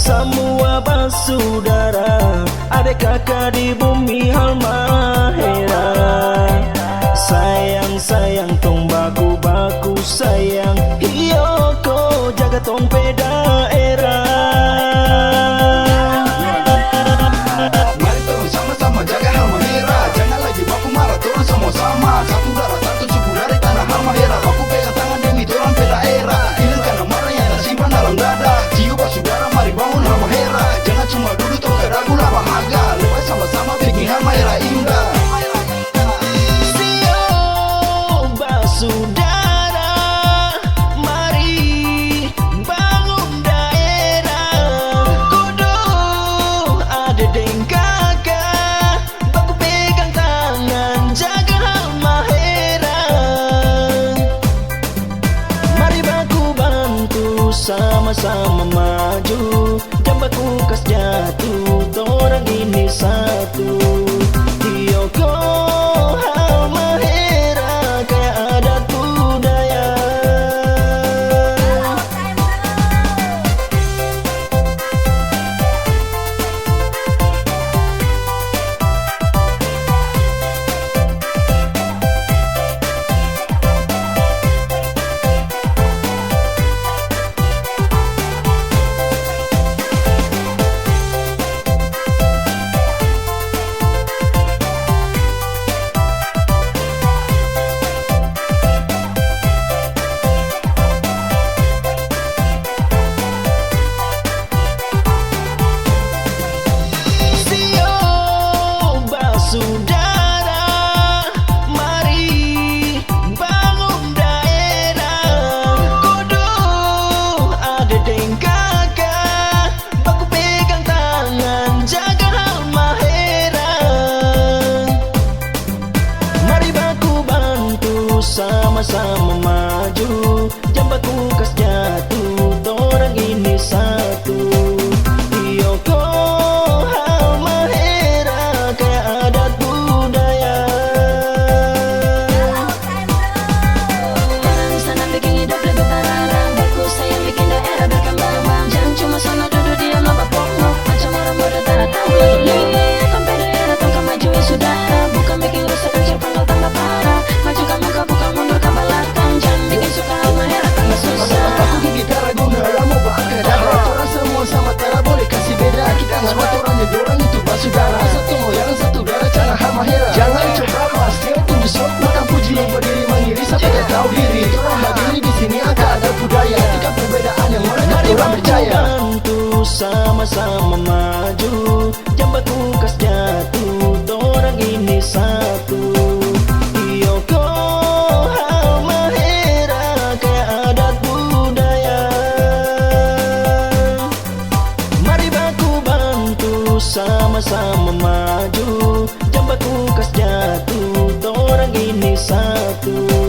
semua bersaudara, adik kakak di bumi Halmahera. Sayang tong baku sayang, iyo ko jaga tong pe daerah. Mari turun sama-sama jaga Halmahera, jangan lagi baku marah, turun sama-sama. Satu darah satu suku dari tanah Halmahera, baku pegang tangan demi turun pe daerah. Hilangkan amarah yang tersimpan dalam dada, jiwa saudara mari bangun Halmahera. Jangan cuma duduk tong ragu lah bahagia, lebih sama-sama bikin Halmahera indah. Saudara, mari bangun daerah. Kudu ada deng kakak, baku pegang tangan jaga Halmahera. Mari baku bantu sama-sama maju, dan baku kas jatuh, torang ini satu. Tioko saudara, mari bangun daerah. Kudu ada deng kakak, baku pegang tangan jaga Halmahera. Mari baku bantu sama-sama maju, jam baku kas jatuh, torang ini satu. Iyo saudara, satu moyang satu darah cara Halmahera. Jangan coba pasti untuk disok makan puji, berdiri mandiri sampai tak tahu diri. Orang berdiri di sini agak ada budaya, tiga perbedaan yang mereka orang percaya. Bantu sama-sama maju, jam baku kas jatuh, orang ini satu. Iyo ko Halmahera, kayak adat budaya. Mari baku bantu sama-sama maju, jam baku kas jatuh, orang ini satu.